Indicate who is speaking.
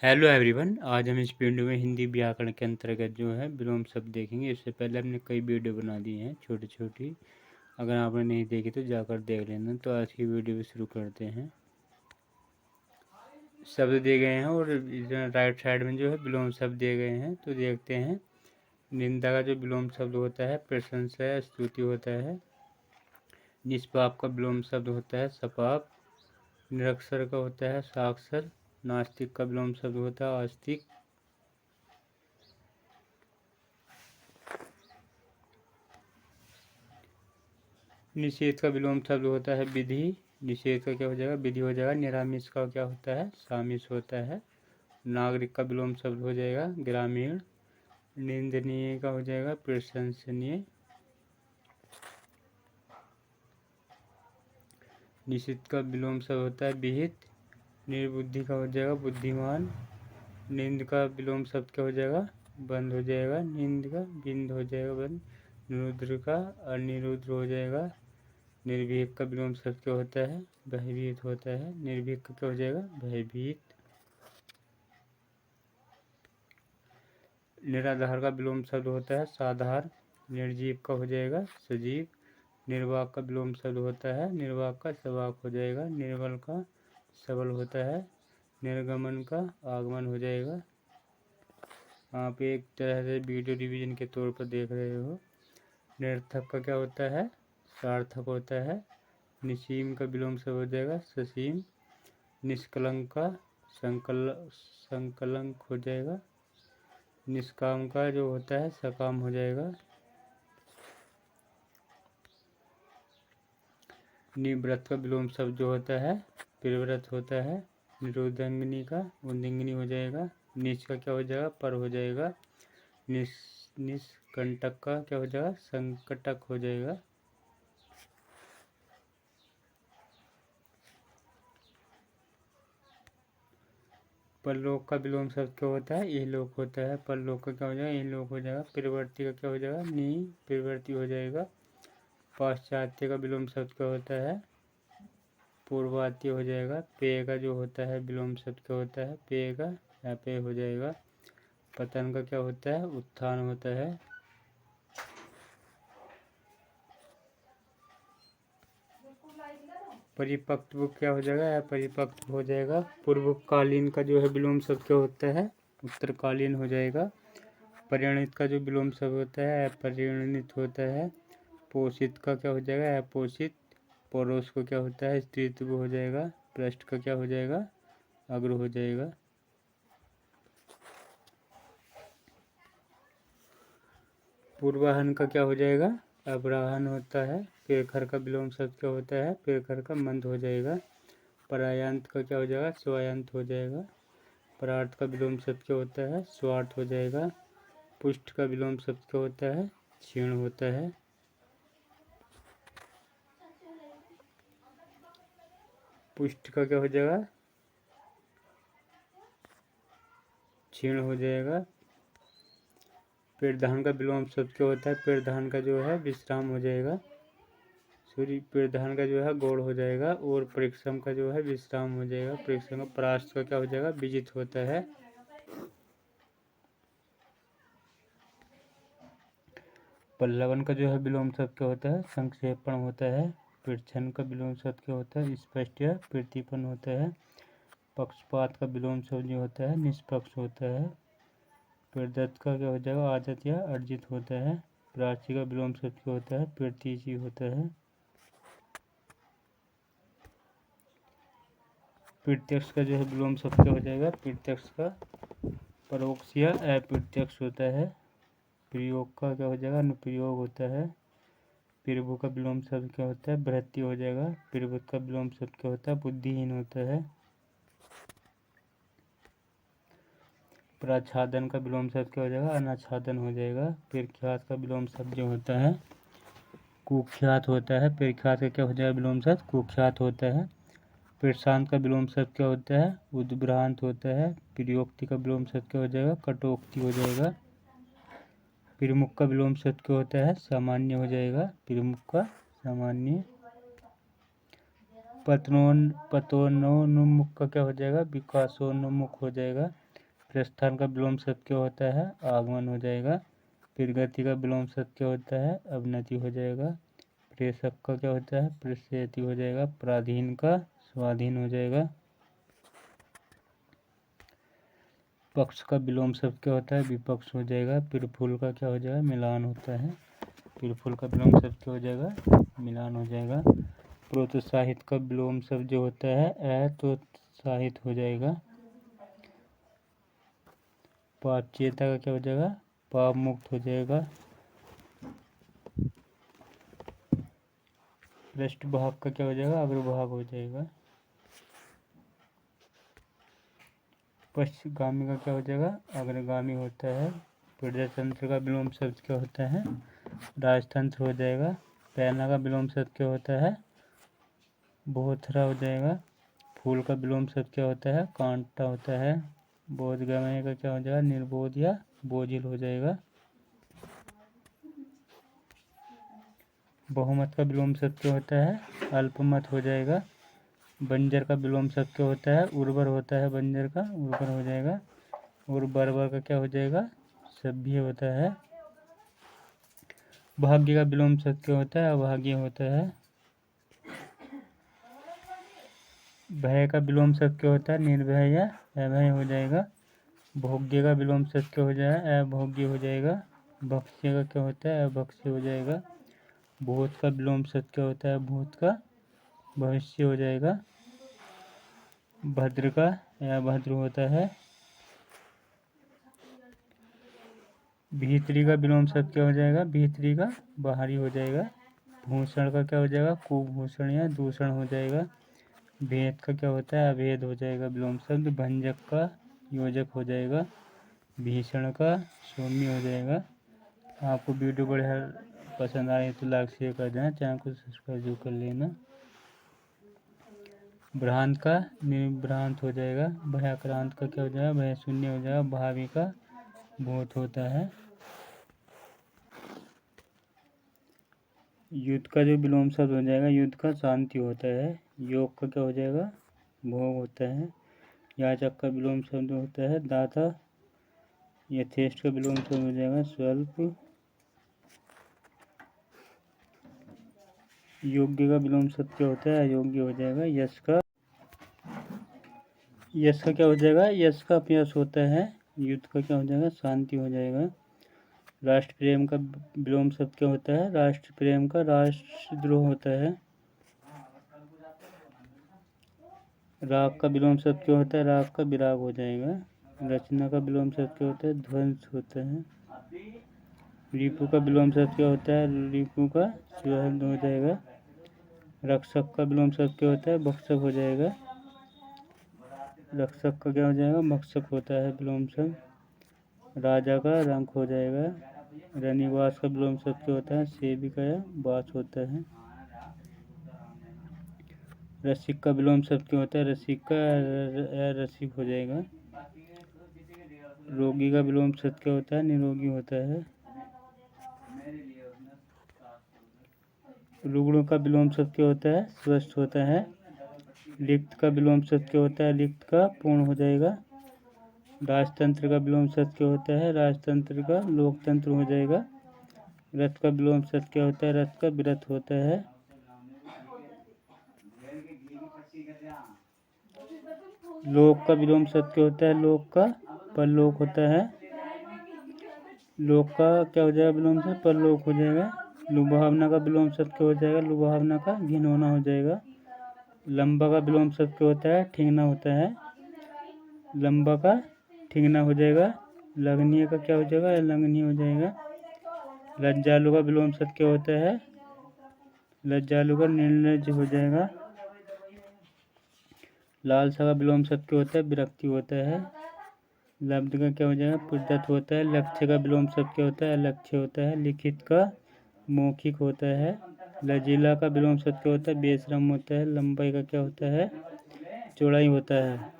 Speaker 1: Hello everyone. आज हम इस वीडियो में हिंदी व्याकरण के अंतर्गत जो है विलोम शब्द देखेंगे। इससे पहले हमने कई वीडियो बना दी हैं छोटी छोटी। अगर आपने नहीं देखी तो जाकर देख लेना। तो आज की वीडियो शुरू करते हैं। शब्द दिए गए हैं और राइट साइड में जो है विलोम शब्द दिए गए हैं। तो देखते हैं। निंदा का जो विलोम शब्द होता है प्रशंसा या स्तुति होता है। निष्पाप का विलोम शब्द होता है सपाप। निरक्षर का होता है साक्षर। नास्तिक का विलोम शब्द होता है आस्तिक। निषेध का विलोम शब्द होता है विधि। निषेध का क्या हो जाएगा? विधि हो जाएगा। निरामिष का क्या होता है? सामिष होता है। नागरिक का विलोम शब्द हो जाएगा ग्रामीण। निंदनीय का हो जाएगा प्रशंसनीय। निषिद्ध का विलोम शब्द होता है विहित। निर्बुद्धि का हो जाएगा बुद्धिमान। निंद का विलोम शब्द क्या हो जाएगा? बंद हो जाएगा। निंद का बिंद हो जाएगा बंद। निरुद्र का अनिरुद्र हो जाएगा। निर्भीक का विलोम शब्द क्या होता है? भयभीत होता है। निर्भीक का क्या हो जाएगा? भयभीत। निराधार का विलोम शब्द होता है साधार। निर्जीव का हो जाएगा सजीव। निर्वाक का विलोम शब्द होता है निर्वाक का सवाक हो जाएगा। निर्बल का सबल होता है। निर्गमन का आगमन हो जाएगा। आप एक तरह से वीडियो रिवीजन के तौर पर देख रहे हो। निरर्थक का क्या होता है? सार्थक होता है। निसीम का विलोम शब्द हो जाएगा ससीम। निष्कलंक का संकलंक हो जाएगा। निष्काम का जो होता है सकाम हो जाएगा। निव्रत का विलोम शब्द जो होता है प्रिव्रत होता है। निरुद्धांगिनी का उद्दंगिनी हो जाएगा। निच का क्या हो जाएगा? पर हो जाएगा। निष्कंटक का क्या हो जाएगा? संकटक हो जाएगा। परलोक का विलोम शब्द क्या होता है? इहलोक होता है। परलोक का क्या हो जाएगा? इहलोक हो जाएगा। प्रवृत्ति का क्या हो जाएगा? नी प्रवृत्ति हो जाएगा। पाश्चात्य का विलोम शब्द क्या होता है? पूर्वात्य हो जाएगा। पेय का जो होता है विलोम शब्द क्या होता है? पेय का अपेय हो जाएगा। पतन का क्या होता है? उत्थान होता है। परिपक्व क्या हो जाएगा? अपरिपक्व हो जाएगा। पूर्वकालीन का जो है विलोम शब्द क्या होता है? उत्तरकालीन हो जाएगा। परिणित का जो विलोम शब्द होता है अपरिणित होता है। पोषित का क्या हो जाएगा? अपोषित। पड़ोस को क्या होता है? स्त्रीत्व हो जाएगा। पृष्ठ का क्या हो जाएगा? अग्र हो जाएगा। पूर्वाहन का क्या हो जाएगा? अपराहन होता है। पेखर का विलोम शब्द क्या होता है? पेखर का मंद हो जाएगा। परायांत का क्या हो जाएगा? स्वायांत हो जाएगा। परार्थ का विलोम शब्द क्या होता है? स्वार्थ हो जाएगा। पुष्ट का विलोम शब्द क्या होता है? क्षीण होता है। पुष्ट का क्या हो जाएगा? क्षीण हो जाएगा। पेड़धान का विलोम शब्द क्या होता है? पेड़धान का जो है विश्राम हो जाएगा। सूर्य पेड़धान का जो है गौड़ हो जाएगा। और परिश्रम का जो है विश्राम हो जाएगा। परिश्रम का परास्त का क्या हो जाएगा? विजित होता है। पल्लवन का जो है विलोम शब्द क्या होता है? संक्षेपण होता है। पृच्छन का विलोम शब्द क्या होता है? स्पष्ट या प्रतिपन्न होता है। पक्षपात का विलोम शब्द जो होता है निष्पक्ष होता है। प्रदत्त का क्या हो जाएगा? आदत या अर्जित होता है। प्राची का विलोम शब्द क्या होता है? प्रतीची होता है। प्रत्यक्ष का जो है विलोम शब्द क्या हो जाएगा? प्रत्यक्ष का परोक्ष या अप्रत्यक्ष होता है। प्रयोग का क्या हो जाएगा? अनुप्रयोग होता है। प्रभु का विलोम शब्द क्या होता है? भृत्य हो जाएगा। प्रभुत का विलोम शब्द क्या होता है? बुद्धिहीन होता है। प्राच्छादन का विलोम शब्द क्या हो जाएगा? अनाच्छादन हो जाएगा। प्रख्यात का विलोम शब्द जो होता है कुख्यात होता है। प्रख्यात का क्या हो जाएगा विलोम शब्द? कुख्यात होता है। प्रशांत का विलोम शब्द क्या होता है? उद्भ्रांत होता है। प्रयोक्ति का विलोम शब्द क्या हो जाएगा? कटोक्ति हो जाएगा। प्रमुख का विलोम शब्द क्या होता है? सामान्य हो जाएगा। प्रमुख का सामान्य। पतनोन्मुख का क्या हो जाएगा? विकासोन्मुख हो जाएगा। प्रस्थान का विलोम शब्द क्या होता है? आगमन हो जाएगा। फिर गति का विलोम शब्द क्या होता है? अवनति हो जाएगा। प्रेषक का क्या होता है? प्रेषयति हो जाएगा। पराधीन का स्वाधीन हो जाएगा। पक्ष का विलोम शब्द क्या होता है? विपक्ष हो जाएगा। पिरफुल का क्या हो जाएगा? मिलान होता है। पिरफुल का विलोम शब्द क्या हो जाएगा? मिलान हो जाएगा। प्रोत्साहित का विलोम शब्द जो होता है अतोत्साहित हो जाएगा। पापचेता का क्या हो जाएगा? पाप मुक्त हो जाएगा। पृष्ठभाग का क्या हो जाएगा? अग्रभाग हो जाएगा। पश्चिमगामी का क्या हो जाएगा? अग्रगामी होता है। प्रजातंत्र का विलोम शब्द क्या होता है? राजतंत्र हो जाएगा। पैना का विलोम शब्द क्या होता है? बोथरा हो जाएगा। फूल का विलोम शब्द क्या होता है? कांटा होता है। बोधगमय का क्या हो जाएगा? निर्बोध या बोझिल हो जाएगा। बहुमत का विलोम शब्द क्या होता है? अल्पमत हो जाएगा। बंजर का विलोम शब्द क्या होता है? उर्वर होता है। बंजर का उर्वर हो जाएगा। और बर्बर का क्या हो जाएगा? सभ्य होता है। भाग्य का विलोम शब्द क्या होता है? अभाग्य होता है। भय का विलोम शब्द क्या होता है? निर्भय या अभय हो जाएगा। भोग्य का विलोम शब्द क्या हो जाएगा? अभोग्य हो जाएगा। भक्ष्य का क्या होता है? अभक्ष्य हो जाएगा। भूत का विलोम शब्द क्या होता है? भूत का भविष्य हो जाएगा। भद्र का अभद्र होता है। भीतरी का विलोम शब्द क्या हो जाएगा? भीतरी का बाहरी हो जाएगा। भूषण का क्या हो जाएगा? कुभूषण या दूषण हो जाएगा। भेद का क्या होता है? अभेद हो जाएगा विलोम शब्द। भंजक का योजक हो जाएगा। भीषण का सौम्य हो जाएगा। आपको वीडियो बढ़िया पसंद आए तो लाइक शेयर कर देना, चैनल को सब्सक्राइब जरूर कर लेना। भ्रांत का निर्भ्रांत हो जाएगा। भयाक्रांत का क्या हो जाएगा? भय शून्य हो जाएगा। भावी का भूत होता है। युद्ध का जो विलोम शब्द हो जाएगा, युद्ध का शांति होता है। योग का क्या हो जाएगा? भोग होता है। याचक का विलोम शब्द होता है दाता। यथेष्ट का विलोम शब्द हो जाएगा स्वल्प। योग्य का विलोम शब्द क्या होता है? अयोग्य हो जाएगा। यश का क्या हो जाएगा? यश का अपयश होता है। युद्ध का क्या हो जाएगा? शांति हो जाएगा। राष्ट्र प्रेम का विलोम शब्द क्या होता है? राष्ट्र प्रेम का राष्ट्रद्रोह होता है। राग का विलोम शब्द क्या होता है? राग का विराग हो जाएगा। रचना का विलोम शब्द क्या होता है? ध्वंस होता है। रिपु का विलोम शब्द क्या होता है? रिपु का शिवाहन हो जाएगा। रक्षक का विलोम शब्द क्या होता है? भक्षक हो जाएगा। रक्षक का क्या हो जाएगा? भक्षक होता है विलोम शब्द। राजा का रंक हो जाएगा। रनिवास का विलोम शब्द क्या होता है? सेविका या वास होता है। रसिक का विलोम शब्द क्या होता है? रसिक का रसिक हो जाएगा। रोगी का विलोम शब्द क्या होता है? निरोगी होता है। रुग्ण का विलोम शब्द क्या होता है? स्वस्थ होता है। लिप्त का विलोम शब्द क्या होता है? लिप्त का पूर्ण हो जाएगा। राजतंत्र का विलोम शब्द क्या होता है? राजतंत्र का लोकतंत्र हो जाएगा। रथ का विलोम शब्द क्या होता है? रथ का विरथ होता है। लोक का विलोम शब्द क्या होता है? लोक का परलोक होता है। लोक का क्या हो जाएगा? विलोम शब्द परलोक हो जाएगा। लुभावना का विलोम शब्द क्या हो जाएगा? लुभावना का घिनौना हो जाएगा। लंबा का विलोम शब्द क्या होता है? ठिंगना होता है। लंबा का ठिंगना हो जाएगा। लग्नीय का क्या हो जाएगा? लंघनीय हो जाएगा। लज्जालु का विलोम शब्द क्या होता है? लज्जालु का निर्लज्ज हो जाएगा। लालसा का विलोम शब्द क्या होता है? विरक्ति होता है। लब्ध का क्या हो जाएगा? पुद्धत होता है। लक्ष्य का विलोम शब्द क्या होता है? अलक्ष्य होता है। लिखित का मौखिक होता है। लजीला का विलोम शब्द क्या होता है? बेशरम होता है। लंबाई का क्या होता है? चौड़ाई होता है।